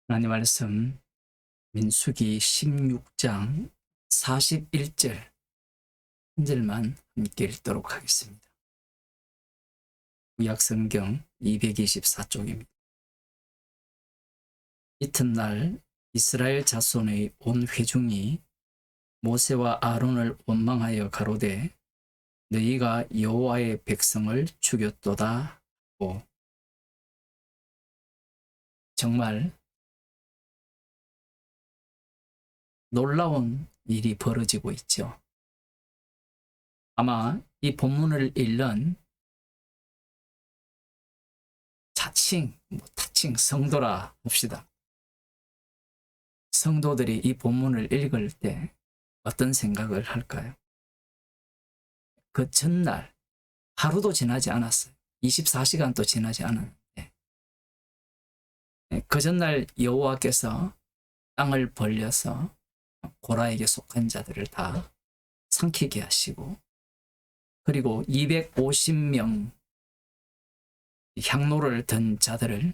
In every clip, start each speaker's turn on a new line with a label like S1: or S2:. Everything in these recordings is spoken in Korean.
S1: 하나님 말씀 민수기 16장 41절 한 절만 함께 읽도록 하겠습니다. 구약성경 224쪽입니다. 이튿날 이스라엘 자손의 온 회중이 모세와 아론을 원망하여 가로되 너희가 여호와의 백성을 죽였도다 하고, 정말 놀라운 일이 벌어지고 있죠. 아마 이 본문을 읽는 타칭 성도라 합시다. 성도들이 이 본문을 읽을 때 어떤 생각을 할까요? 그 전날 하루도 지나지 않았어요. 24시간도 지나지 않았는데 그 전날 여호와께서 땅을 벌려서 고라에게 속한 자들을 다 삼키게 하시고, 그리고 250명 향로를 든 자들을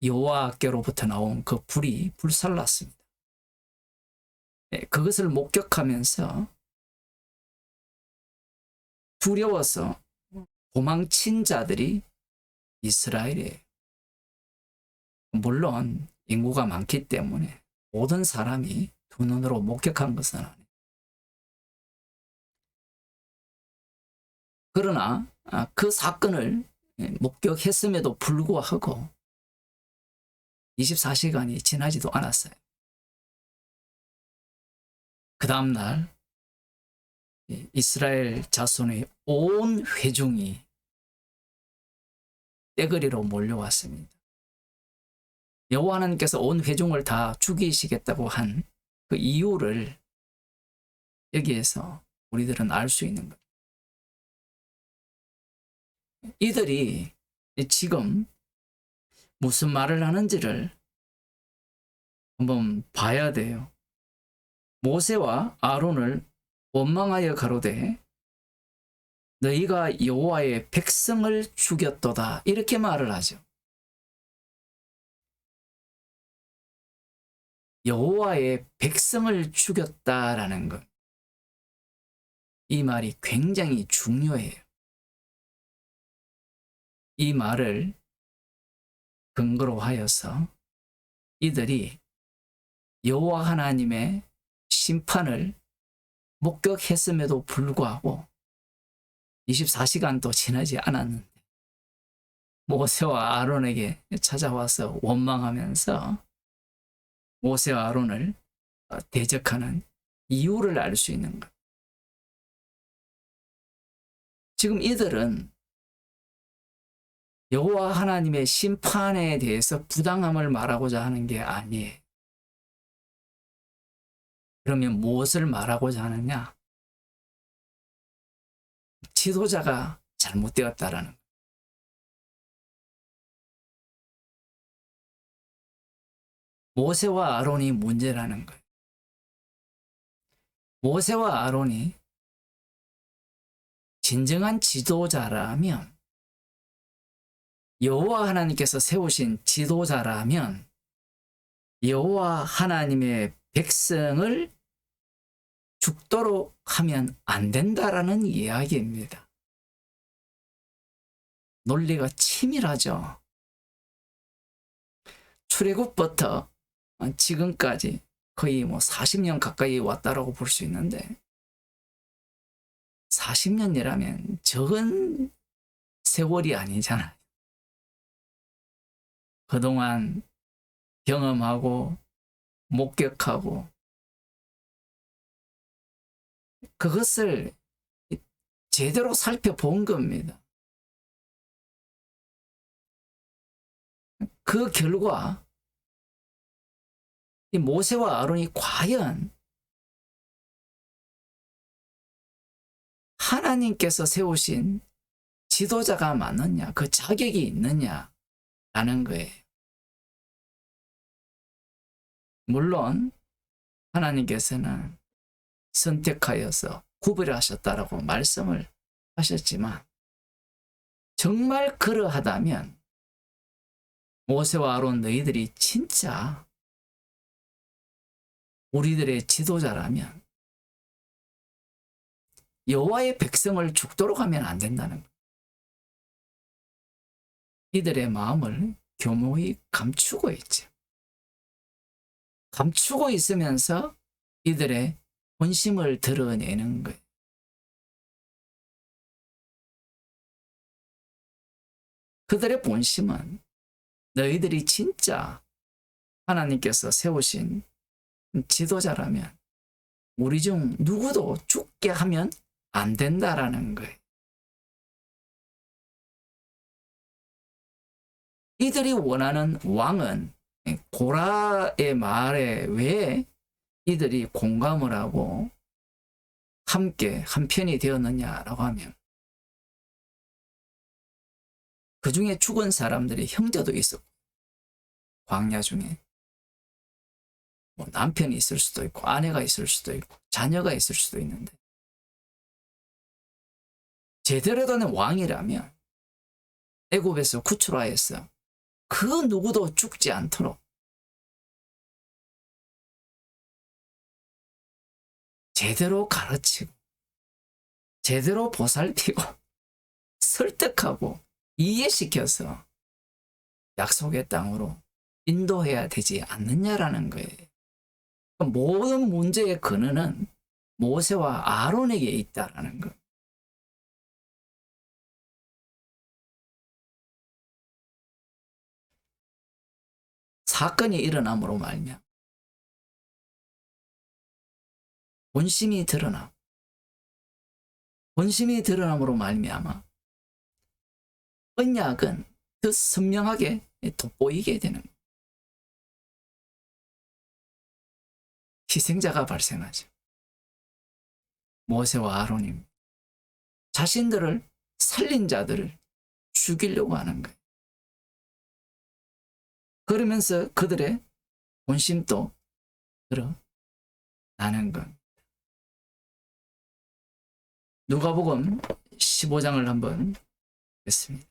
S1: 여호와께로부터 나온 그 불이 불살랐습니다. 그것을 목격하면서 두려워서 도망친 자들이 이스라엘이에요. 물론 인구가 많기 때문에 모든 사람이 두 눈으로 목격한 것은 아니에요. 그러나 그 사건을 목격했음에도 불구하고 24시간이 지나지도 않았어요. 그 다음날 이스라엘 자손의 온 회중이 떼거리로 몰려왔습니다. 여호와 하나님께서 온 회중을 다 죽이시겠다고 한 그 이유를 여기에서 우리들은 알 수 있는 거예요. 이들이 지금 무슨 말을 하는지를 한번 봐야 돼요. 모세와 아론을 원망하여 가로되 너희가 여호와의 백성을 죽였도다, 이렇게 말을 하죠. 여호와의 백성을 죽였다라는 것, 이 말이 굉장히 중요해요. 이 말을 근거로 하여서 이들이 여호와 하나님의 심판을 목격했음에도 불구하고 24시간도 지나지 않았는데 모세와 아론에게 찾아와서 원망하면서 모세와 아론을 대적하는 이유를 알 수 있는 것. 지금 이들은 여호와 하나님의 심판에 대해서 부당함을 말하고자 하는 게 아니에요. 그러면 무엇을 말하고자 하느냐? 지도자가 잘못되었다라는 것. 모세와 아론이 문제라는 거예요. 모세와 아론이 진정한 지도자라면, 여호와 하나님께서 세우신 지도자라면 여호와 하나님의 백성을 죽도록 하면 안 된다라는 이야기입니다. 논리가 치밀하죠. 출애굽부터 지금까지 거의 40년 가까이 왔다라고 볼 수 있는데, 40년이라면 적은 세월이 아니잖아요. 그동안 경험하고 목격하고 그것을 제대로 살펴본 겁니다. 그 결과 이 모세와 아론이 과연 하나님께서 세우신 지도자가 맞느냐, 그 자격이 있느냐라는 거예요. 물론 하나님께서는 선택하여서 구별하셨다라고 말씀을 하셨지만, 정말 그러하다면 모세와 아론 너희들이 진짜 우리들의 지도자라면 여호와의 백성을 죽도록 하면 안 된다는 것. 이들의 마음을 교묘히 감추고 있죠. 감추고 있으면서 이들의 본심을 드러내는 거예요. 그들의 본심은 너희들이 진짜 하나님께서 세우신 지도자라면 우리 중 누구도 죽게 하면 안 된다라는 거예요. 이들이 원하는 왕은 고라의 말에 왜 이들이 공감을 하고 함께 한편이 되었느냐라고 하면 그 중에 죽은 사람들이 형제도 있었고 광야 중에 뭐 남편이 있을 수도 있고 아내가 있을 수도 있고 자녀가 있을 수도 있는데 제대로 된 왕이라면 애굽에서 구출하여서 그 누구도 죽지 않도록 제대로 가르치고 제대로 보살피고 설득하고 이해시켜서 약속의 땅으로 인도해야 되지 않느냐라는 거예요. 모든 문제의 근원은 모세와 아론에게 있다라는 것. 사건이 일어남으로 말미암아 본심이 드러남으로 말미암아 언약은 더 선명하게 돋보이게 되는 거예요. 희생자가 발생하죠. 모세와 아론이 자신들을 살린 자들을 죽이려고 하는 거예요. 그러면서 그들의 본심도 드러나는 것. 누가복음 15장을 한번 보겠습니다.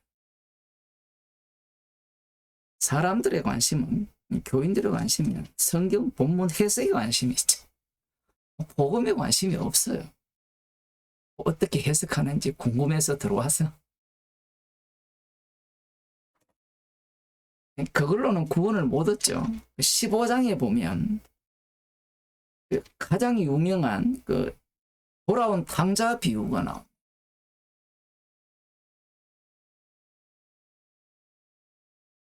S1: 사람들의 관심은, 교인들의 관심은 성경 본문 해석에 관심이 있죠. 복음에 관심이 없어요. 어떻게 해석하는지 궁금해서 들어와서 그걸로는 구원을 못 얻죠. 15장에 보면 가장 유명한 그 돌아온 탕자 비유가 나옵니다.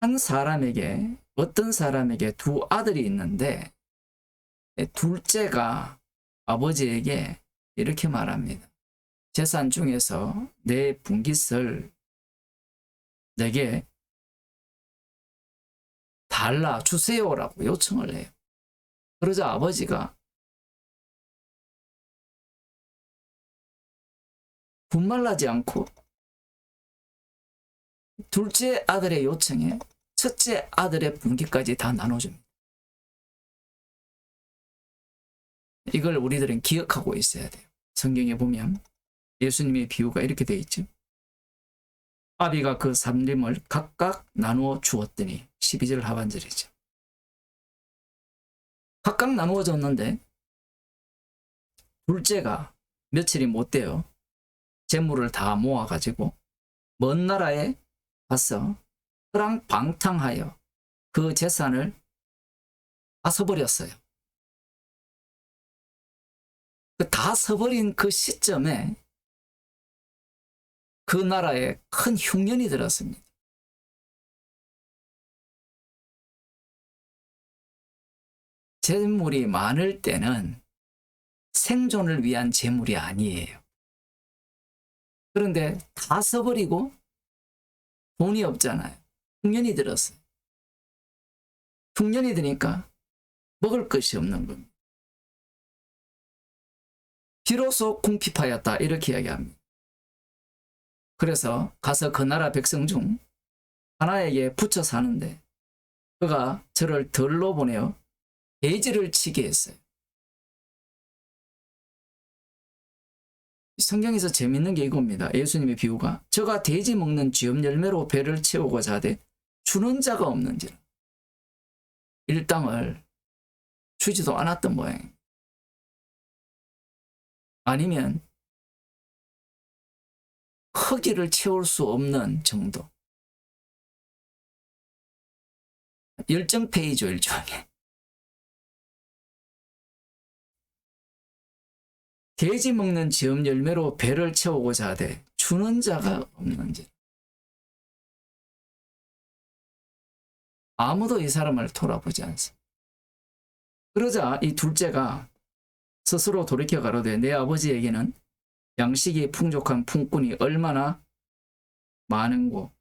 S1: 한 사람에게, 어떤 사람에게 두 아들이 있는데 둘째가 아버지에게 이렇게 말합니다. 재산 중에서 내 분깃을 내게 달라 주세요라고 요청을 해요. 그러자 아버지가 분말하지 않고 둘째 아들의 요청에 첫째 아들의 분깃까지 다 나눠줍니다. 이걸 우리들은 기억하고 있어야 돼요. 성경에 보면 예수님의 비유가 이렇게 되어 있죠. 아비가 그 삼림을 각각 나누어 주었더니 12절 하반절이죠. 각각 나누어 줬는데 둘째가 며칠이 못 돼요. 재물을 다 모아가지고 먼 나라에 가서 허랑방탕하여 그 재산을 다 써버렸어요. 다 써버린 그 시점에 그 나라에 큰 흉년이 들었습니다. 재물이 많을 때는 생존을 위한 재물이 아니에요. 그런데 다 써버리고 돈이 없잖아요. 흉년이 들었어요. 흉년이 드니까 먹을 것이 없는 겁니다. 비로소 궁핍하였다 이렇게 이야기합니다. 그래서 가서 그 나라 백성 중 하나에게 붙여 사는데 그가 저를 들로 보내어 돼지를 치게 했어요. 성경에서 재밌는 게 이겁니다. 예수님의 비유가 저가 돼지 먹는 쥐염 열매로 배를 채우고자 하되 주는 자가 없는지라. 일당을 주지도 않았던 모양입니다. 아니면 허기를 채울 수 없는 정도. 열정페이죠, 일종의. 돼지 먹는 지엄 열매로 배를 채우고자 하되 주는 자가 없는지. 아무도 이 사람을 돌아보지 않습니다. 그러자 이 둘째가 스스로 돌이켜 가로되 내 아버지에게는 양식이 풍족한 품꾼이 얼마나 많은고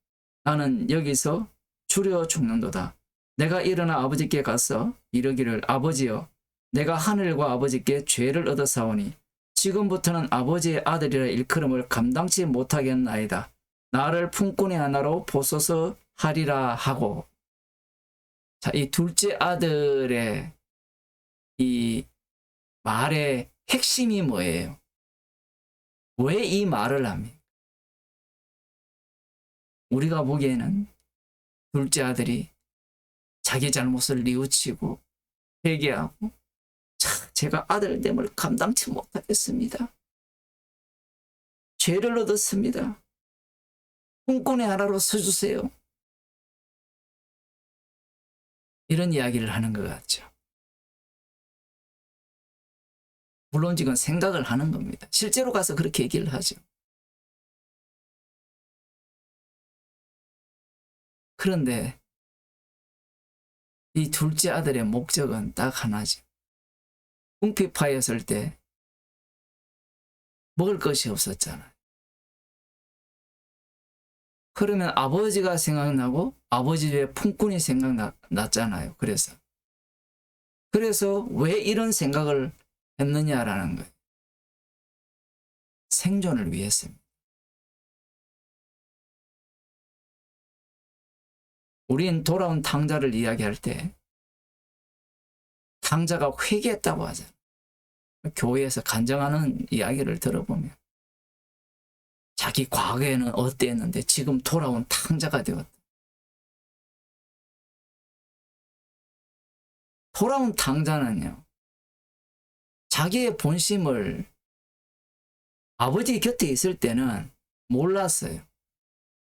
S1: 나는 여기서 줄여 죽는도다. 내가 일어나 아버지께 가서 이르기를 아버지여 내가 하늘과 아버지께 죄를 얻어사오니 지금부터는 아버지의 아들이라 일컬음을 감당치 못하겠나이다. 나를 품꾼의 하나로 보소서 하리라 하고. 자, 이 둘째 아들의 이 말의 핵심이 뭐예요? 왜 이 말을 합니까? 우리가 보기에는 둘째 아들이 자기 잘못을 뉘우치고 회개하고 제가 아들됨을 감당치 못하겠습니다. 죄를 얻었습니다. 품꾼의 하나로 서주세요. 이런 이야기를 하는 것 같죠. 물론 지금 생각을 하는 겁니다. 실제로 가서 그렇게 얘기를 하죠. 그런데 이 둘째 아들의 목적은 딱 하나죠. 궁핍하였을 때 먹을 것이 없었잖아요. 그러면 아버지가 생각나고 아버지의 품꾼이 생각났잖아요. 그래서 왜 이런 생각을 했느냐라는 거예요. 생존을 위해서입니다. 우린 돌아온 탕자를 이야기할 때 탕자가 회개했다고 하잖아요. 교회에서 간증하는 이야기를 들어보면 자기 과거에는 어땠는데 지금 돌아온 탕자가 되었다. 돌아온 탕자는요, 자기의 본심을 아버지 곁에 있을 때는 몰랐어요.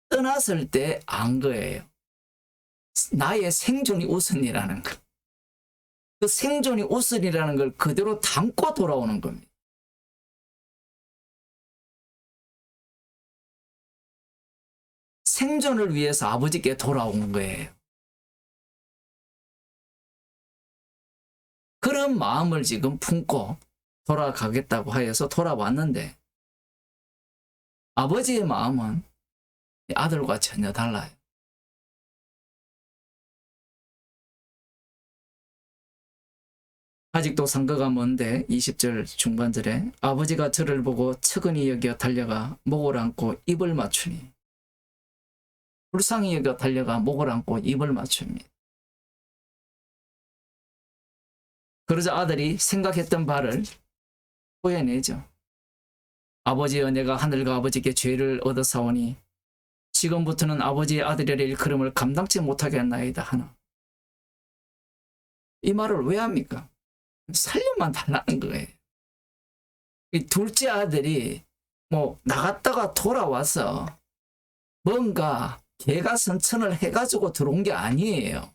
S1: 떠났을 때 안 거예요. 나의 생존이 우선이라는 것. 그 생존이 우선이라는 걸 그대로 담고 돌아오는 겁니다. 생존을 위해서 아버지께 돌아온 거예요. 그런 마음을 지금 품고 돌아가겠다고 하여서 돌아왔는데 아버지의 마음은 아들과 전혀 달라요. 아직도 상거가 먼데 20절 중반절에 아버지가 저를 보고 측은히 여겨 달려가 목을 안고 입을 맞추니 불쌍히 여겨 달려가 목을 안고 입을 맞춥니다. 그러자 아들이 생각했던 바를 토해내죠. 아버지여 내가 하늘과 아버지께 죄를 얻어사오니 지금부터는 아버지의 아들이라 일컬음을 감당치 못하겠나이다 하나. 이 말을 왜 합니까? 살려만 달라는 거예요. 이 둘째 아들이 나갔다가 돌아와서 뭔가 개가선천을 해가지고 들어온 게 아니에요.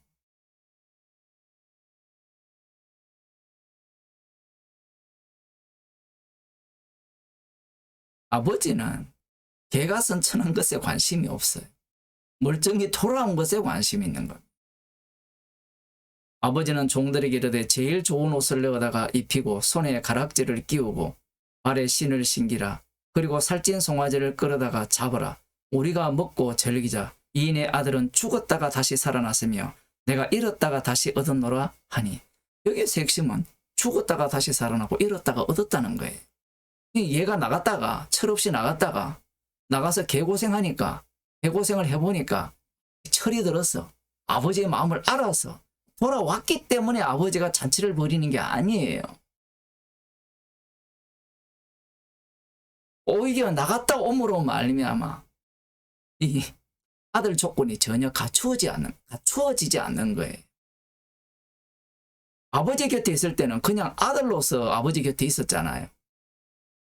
S1: 아버지는 개가선천한 것에 관심이 없어요. 멀쩡히 돌아온 것에 관심이 있는 겁니다. 아버지는 종들에게 이르되 제일 좋은 옷을 내어다가 입히고 손에 가락지를 끼우고 발에 신을 신기라. 그리고 살찐 송아지를 끌어다가 잡으라. 우리가 먹고 즐기자. 이인의 아들은 죽었다가 다시 살아났으며 내가 잃었다가 다시 얻었노라 하니. 여기에서 핵심은 죽었다가 다시 살아나고 잃었다가 얻었다는 거예요. 얘가 나갔다가 철없이 나갔다가 나가서 개고생하니까 개고생을 해보니까 철이 들었어. 아버지의 마음을 알아서 돌아왔기 때문에 아버지가 잔치를 벌이는 게 아니에요. 오히려 나갔다 오므로 말미암아 이 아들 조건이 전혀 갖추어지지 않는 거예요. 아버지 곁에 있을 때는 그냥 아들로서 아버지 곁에 있었잖아요.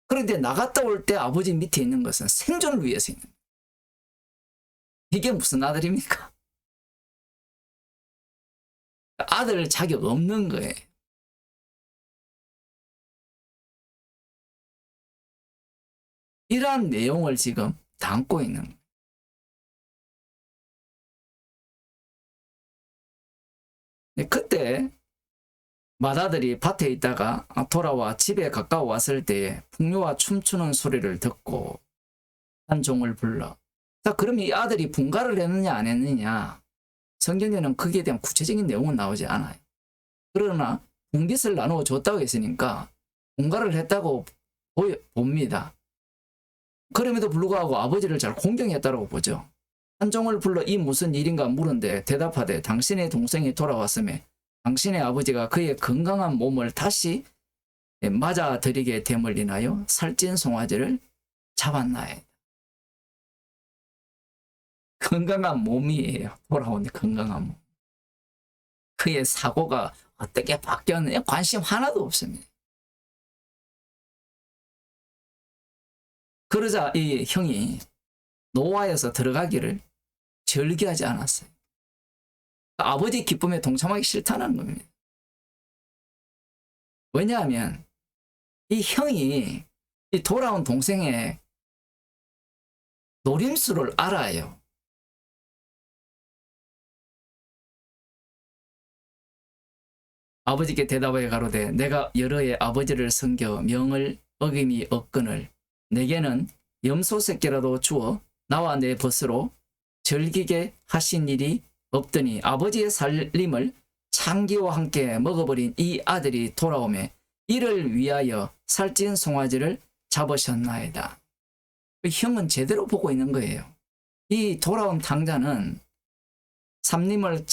S1: 그런데 나갔다 올 때 아버지 밑에 있는 것은 생존을 위해서 있는 거예요. 이게 무슨 아들입니까? 아들 자격 없는 거예요. 이러한 내용을 지금 담고 있는 거예요. 그때 맏아들이 밭에 있다가 돌아와 집에 가까워 왔을 때에 풍류와 춤추는 소리를 듣고 한 종을 불러. 자, 그럼 이 아들이 분가를 했느냐 안 했느냐? 성경에는 거기에 대한 구체적인 내용은 나오지 않아요. 그러나 분깃을 나누어 줬다고 했으니까 분가를 했다고 봅니다. 그럼에도 불구하고 아버지를 잘 공경했다고 보죠. 한 종을 불러 이 무슨 일인가 물은데 대답하되 당신의 동생이 돌아왔음에 당신의 아버지가 그의 건강한 몸을 다시 맞아들이게 됨을 인하여 살찐 송아지를 잡았나이다. 건강한 몸이에요. 돌아온 건강한 몸. 그의 사고가 어떻게 바뀌었느냐 관심 하나도 없습니다. 그러자 이 형이 노아에서 들어가기를 절기하지 않았어요. 아버지 기쁨에 동참하기 싫다는 겁니다. 왜냐하면 이 형이 이 돌아온 동생의 노림수를 알아요. 아버지께 대답하여 가로되 내가 여러의 아버지를 섬겨 명을 어김이 없거늘 내게는 염소 새끼라도 주어 나와 내 벗으로 즐기게 하신 일이 없더니 아버지의 살림을 창기와 함께 먹어버린 이 아들이 돌아오매 이를 위하여 살찐 송아지를 잡으셨나이다. 형은 제대로 보고 있는 거예요. 이 돌아온 탕자는 살림을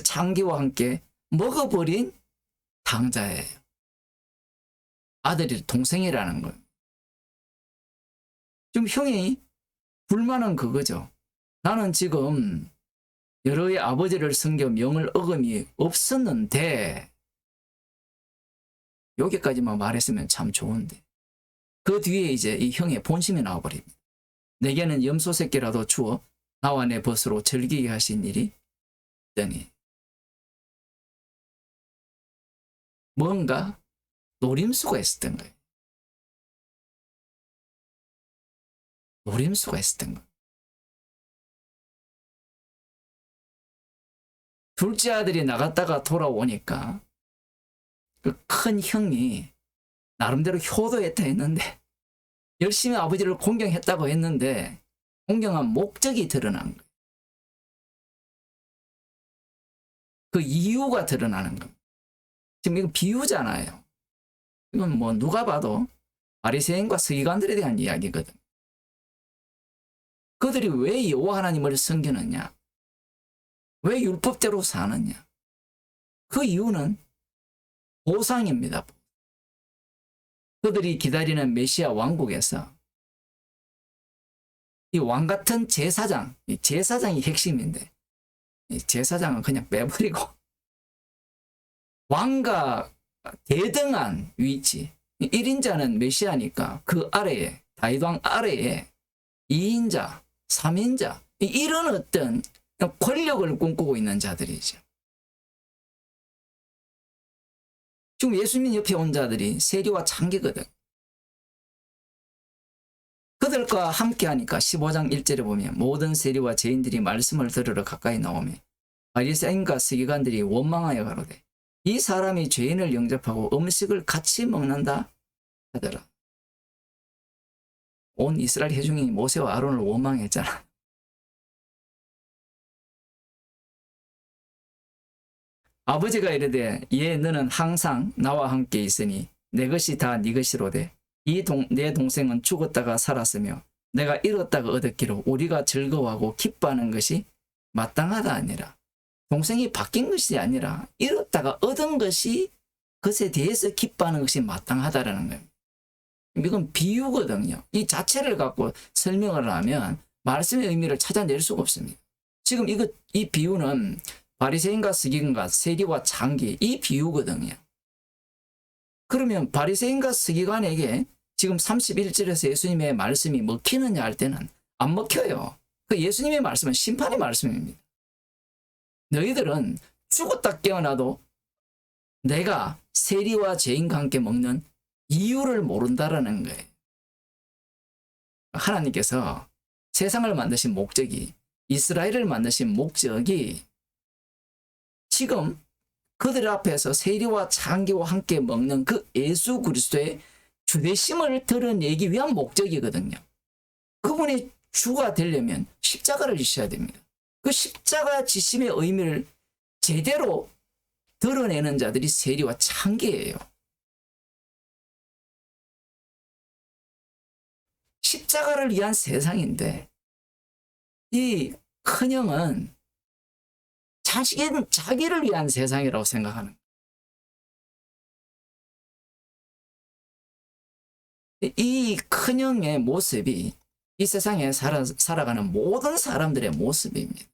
S1: 창기와 함께 먹어버린 탕자예요. 아들이 동생이라는 거예요. 지금 형이 불만은 그거죠. 나는 지금 여러의 아버지를 섬겨 명을 어금이 없었는데 여기까지만 말했으면 참 좋은데 그 뒤에 이제 이 형의 본심이 나와버립니다. 내게는 염소 새끼라도 주어 나와 내 벗으로 즐기게 하신 일이 있더니 뭔가 노림수가 있었던 거예요. 노림수가 있었던 거예요. 둘째 아들이 나갔다가 돌아오니까 그 큰 형이 나름대로 효도했다 했는데 열심히 아버지를 공경했다고 했는데 공경한 목적이 드러난 거예요. 그 이유가 드러나는 거예요. 지금 이거 비유잖아요. 이건 뭐 누가 봐도 바리새인과 서기관들에 대한 이야기거든. 그들이 왜 여호와 하나님을 섬기느냐? 왜 율법대로 사느냐? 그 이유는 보상입니다. 그들이 기다리는 메시아 왕국에서 이 왕 같은 제사장, 이 제사장이 핵심인데 이 제사장은 그냥 빼버리고 왕과 대등한 위치, 1인자는 메시아니까 그 아래에 다윗왕 아래에 2인자, 3인자 이런 어떤 권력을 꿈꾸고 있는 자들이죠. 지금 예수님 옆에 온 자들이 세리와 창기거든. 그들과 함께하니까 15장 1절에 보면 모든 세리와 죄인들이 말씀을 들으러 가까이 나오며 바리새인과 서기관들이 원망하여 가로되 이 사람이 죄인을 영접하고 음식을 같이 먹는다 하더라. 온 이스라엘 회중이 모세와 아론을 원망했잖아. 아버지가 이르되 예 너는 항상 나와 함께 있으니 내 것이 다 네 것이로되 내 동생은 죽었다가 살았으며 내가 잃었다가 얻었기로 우리가 즐거워하고 기뻐하는 것이 마땅하다 아니라 동생이 바뀐 것이 아니라 잃었다가 얻은 것이 그것에 대해서 기뻐하는 것이 마땅하다라는 거예요. 이건 비유거든요. 이 자체를 갖고 설명을 하면 말씀의 의미를 찾아낼 수가 없습니다. 지금 이 비유는 바리새인과 서기관과 세리와 창기 이 비유거든요. 그러면 바리새인과 서기관에게 지금 31절에서 예수님의 말씀이 먹히느냐 할 때는 안 먹혀요. 그 예수님의 말씀은 심판의 말씀입니다. 너희들은 죽었다 깨어나도 내가 세리와 죄인과 함께 먹는 이유를 모른다라는 거예요. 하나님께서 세상을 만드신 목적이, 이스라엘을 만드신 목적이 지금 그들 앞에서 세리와 창기와 함께 먹는 그 예수 그리스도의 주되심을 드러내기 위한 목적이거든요. 그분이 주가 되려면 십자가를 지셔야 됩니다. 그 십자가 지심의 의미를 제대로 드러내는 자들이 세리와 창기예요. 십자가를 위한 세상인데 이 큰형은 자기를 위한 세상이라고 생각하는 거예요. 이 큰형의 모습이 이 세상에 살아가는 모든 사람들의 모습입니다.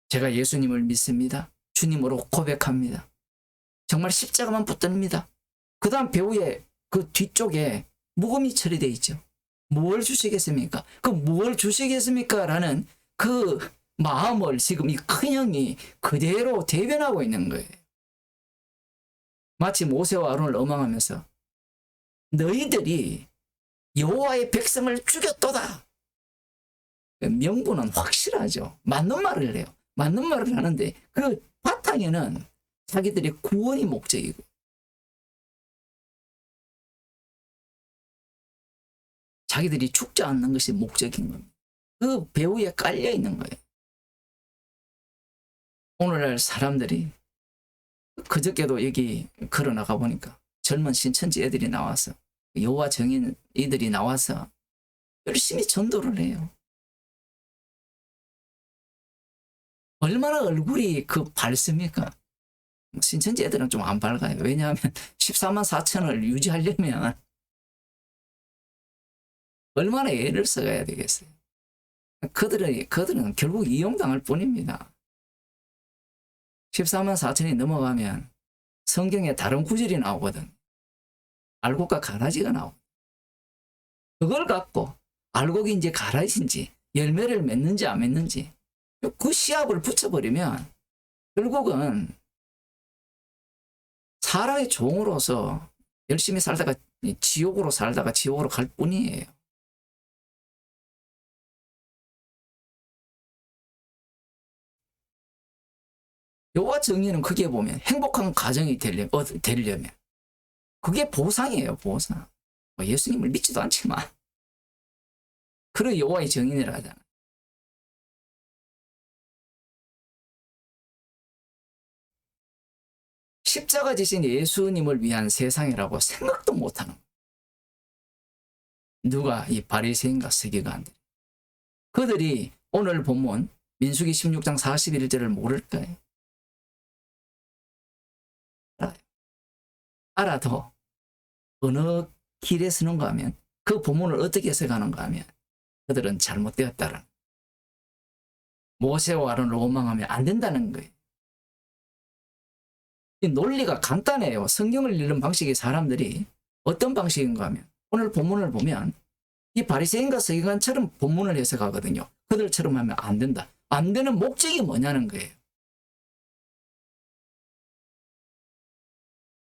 S1: 제가 예수님을 믿습니다. 주님으로 고백합니다. 정말 십자가만 붙듭니다. 그 다음 배우의 그 뒤쪽에 묵음이 처리되어 있죠. 뭘 주시겠습니까? 그 뭘 주시겠습니까? 라는 그 마음을 지금 이 큰형이 그대로 대변하고 있는 거예요. 마치 모세와 아론을 엄황하면서 너희들이 여호와의 백성을 죽였도다. 명분은 확실하죠. 맞는 말을 해요. 맞는 말을 하는데 그 바탕에는 자기들의 구원이 목적이고 자기들이 죽지 않는 것이 목적인 겁니다. 그 배후에 깔려 있는 거예요. 오늘날 사람들이 그저께도 여기 걸어나가 보니까 젊은 신천지 애들이 나와서 여호와 증인 이들이 나와서 열심히 전도를 해요. 얼마나 얼굴이 밝습니까? 신천지 애들은 좀 안 밝아요. 왜냐하면 14만 4천을 유지하려면 얼마나 애를 써가야 되겠어요. 그들은 결국 이용당할 뿐입니다. 14만 4천이 넘어가면 성경에 다른 구절이 나오거든. 알곡과 가라지가 나오고 그걸 갖고 알곡인지 가라지인지 열매를 맺는지 안 맺는지 그 시합을 붙여버리면 결국은 사람의 종으로서 열심히 살다가 지옥으로 살다가 지옥으로 갈 뿐이에요. 여호와 증인은 크게 보면 행복한 가정이 되려면 그게 보상이에요. 보상. 예수님을 믿지도 않지만 그래 여호와의 증인이라 하잖아. 십자가 지신 예수님을 위한 세상이라고 생각도 못하는 거예요. 누가? 이 바리새인과 서기관들. 그들이 오늘 본문 민수기 16장 41절을 모를까요? 알아도 어느 길에 서는가 하면 그 본문을 어떻게 해석하는가 하면 그들은 잘못되었다라는 모세와 아론을 원망하면 안 된다는 거예요. 이 논리가 간단해요. 성경을 읽는 방식이 사람들이 어떤 방식인가 하면 오늘 본문을 보면 이 바리새인과 서기관처럼 본문을 해석하거든요. 그들처럼 하면 안 된다. 안 되는 목적이 뭐냐는 거예요.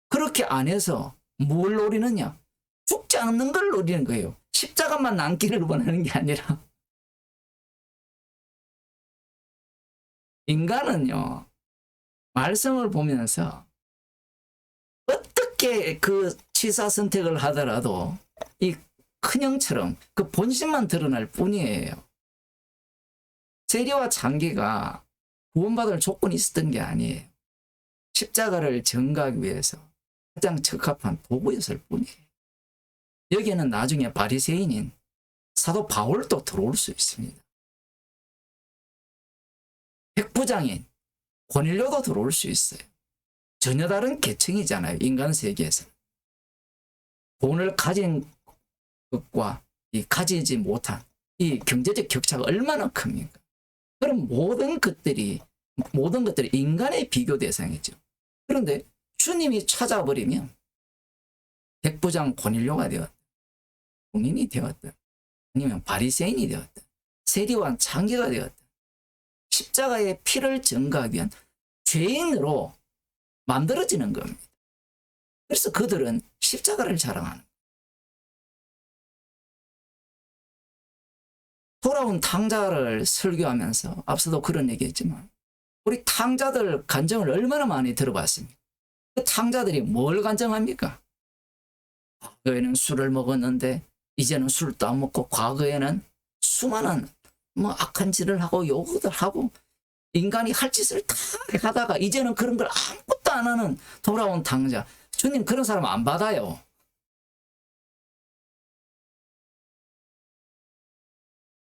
S1: 그렇게 안 해서 뭘 노리느냐? 죽지 않는 걸 노리는 거예요. 십자가만 남기를 원하는 게 아니라 인간은요. 말씀을 보면서 어떻게 그 취사 선택을 하더라도 이 큰형처럼 그 본심만 드러날 뿐이에요. 세리와 창기가 구원받을 조건이 있었던 게 아니에요. 십자가를 전가하기 위해서 가장 적합한 도구였을 뿐이에요. 여기에는 나중에 바리새인인 사도 바울도 들어올 수 있습니다. 백부장인 고넬료도 들어올 수 있어요. 전혀 다른 계층이잖아요. 인간 세계에서. 돈을 가진 것과 이 가지지 못한 이 경제적 격차가 얼마나 큽니까? 그럼 모든 것들이 인간의 비교 대상이죠. 그런데 주님이 찾아버리면 백부장 고닐료가 되었다, 공인이 되었다, 아니면 바리새인이 되었다, 세리와 창기가 되었다, 십자가의 피를 증거하기 위한 죄인으로 만들어지는 겁니다. 그래서 그들은 십자가를 자랑하는 거예요. 돌아온 탕자를 설교하면서 앞서도 그런 얘기했지만 우리 탕자들 간증을 얼마나 많이 들어봤습니까? 그 탕자들이 뭘 간증합니까? 과거에는 술을 먹었는데 이제는 술도 안 먹고, 과거에는 수많은 악한 짓을 하고 요구들 하고 인간이 할 짓을 다 하다가 이제는 그런 걸 아무것도 안 하는 돌아온 탕자. 주님 그런 사람 안 받아요.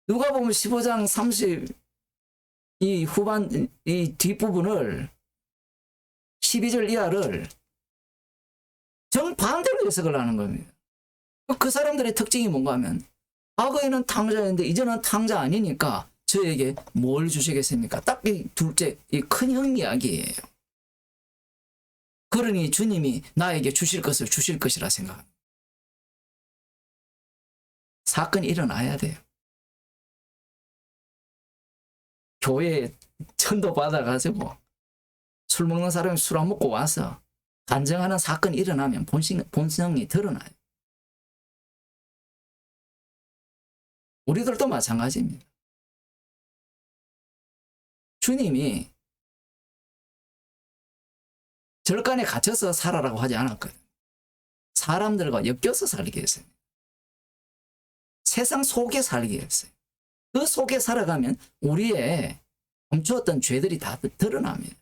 S1: 누가복음 15장 30 이 후반 이 뒷부분을 12절 이하를 정반대로 해석을 하는 겁니다. 그 사람들의 특징이 뭔가 하면 과거에는 탕자였는데 이제는 탕자 아니니까 저에게 뭘 주시겠습니까? 딱 이 둘째 이 큰형 이야기예요. 그러니 주님이 나에게 주실 것을 주실 것이라 생각합니다. 사건이 일어나야 돼요. 교회에 전도 받아가지고 술 먹는 사람이 술 안 먹고 와서 간증하는 사건이 일어나면 본성이 드러나요. 우리들도 마찬가지입니다. 주님이 절간에 갇혀서 살아라고 하지 않았거든요. 사람들과 엮여서 살게 했어요. 세상 속에 살게 했어요. 그 속에 살아가면 우리의 감추었던 죄들이 다 드러납니다.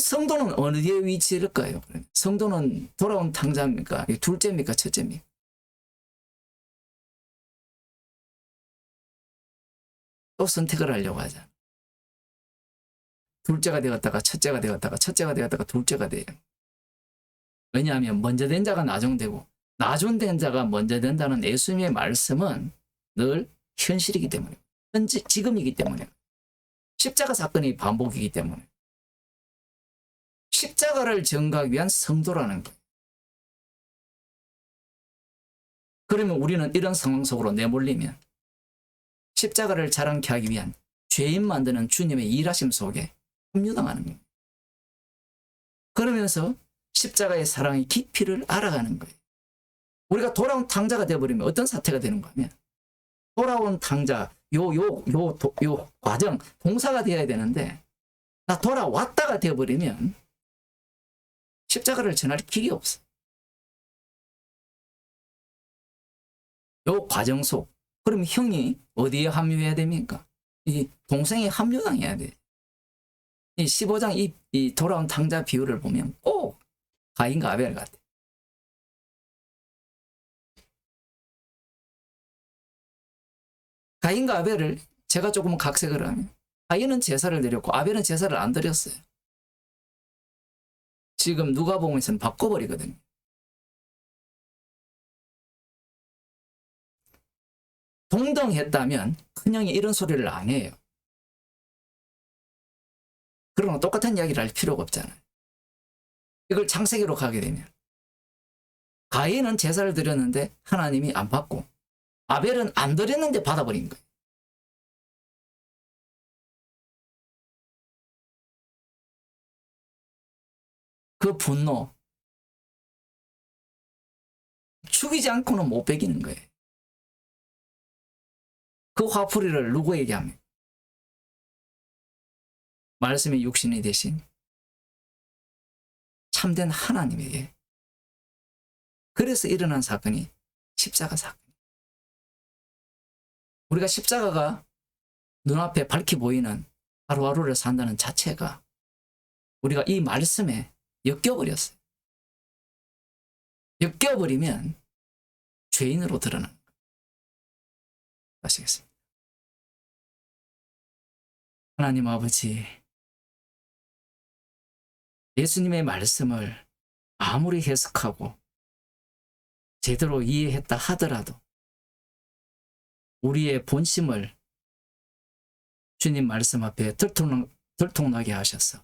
S1: 성도는 어느 데 위치일까요? 성도는 돌아온 탕자입니까? 둘째입니까? 첫째입니까? 또 선택을 하려고 하잖아. 둘째가 되었다가 첫째가 되었다가 첫째가 되었다가 둘째가 돼요. 왜냐하면 먼저 된 자가 나중되고 나중된 자가 먼저 된다는 예수님의 말씀은 늘 현실이기 때문에, 현재 지금이기 때문에, 십자가 사건이 반복이기 때문에 십자가를 전가하기 위한 성도라는 거예요. 그러면 우리는 이런 상황 속으로 내몰리면 십자가를 자랑케 하기 위한 죄인 만드는 주님의 일하심 속에 합류당하는 겁니다. 그러면서 십자가의 사랑의 깊이를 알아가는 거예요. 우리가 돌아온 탕자가 되어버리면 어떤 사태가 되는 거냐면, 돌아온 탕자 요 과정 동사가 되어야 되는데 나 돌아왔다가 되어버리면 십자가를 전할 길이 없어. 요 과정 속, 그럼 형이 어디에 합류해야 됩니까? 이 동생이 합류당해야 돼. 이 15장 이 돌아온 탕자 비유를 보면 꼭 가인과 아벨 같아. 가인과 아벨을 제가 조금 각색을 하면, 가인은 제사를 드렸고 아벨은 제사를 안 드렸어요. 지금 누가복음에서는 바꿔버리거든요. 동등했다면 큰형이 이런 소리를 안 해요. 그러나 똑같은 이야기를 할 필요가 없잖아요. 이걸 창세기로 가게 되면 가인은 제사를 드렸는데 하나님이 안 받고 아벨은 안 드렸는데 받아버린 거예요. 그 분노, 죽이지 않고는 못 베기는 거예요. 그 화풀이를 누구에게 합니까? 말씀의 육신이 되신 참된 하나님에게. 그래서 일어난 사건이 십자가 사건. 우리가 십자가가 눈앞에 밝히 보이는 하루하루를 산다는 자체가 우리가 이 말씀에 엮여버렸어요. 엮여버리면 죄인으로 드러나는 거예요. 아시겠습니까? 하나님 아버지, 예수님의 말씀을 아무리 해석하고 제대로 이해했다 하더라도 우리의 본심을 주님 말씀 앞에 들통나게 하셔서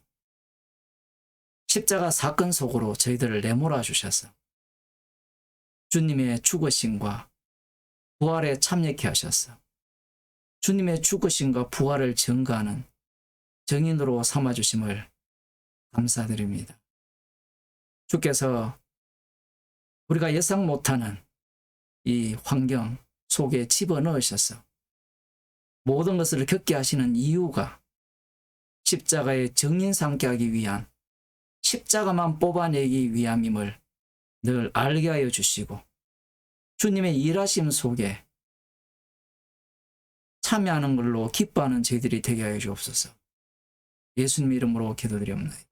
S1: 십자가 사건 속으로 저희들을 내몰아 주셔서 주님의 죽으심과 부활에 참여케 하셔서 주님의 죽으심과 부활을 증거하는 증인으로 삼아주심을 감사드립니다. 주께서 우리가 예상 못하는 이 환경 속에 집어넣으셔서 모든 것을 겪게 하시는 이유가 십자가의 증인 삼게 하기 위한, 십자가만 뽑아내기 위함임을 늘 알게 하여 주시고 주님의 일하심 속에 참여하는 걸로 기뻐하는 저희들이 되게 하여 주옵소서. 예수님 이름으로 기도드립니다.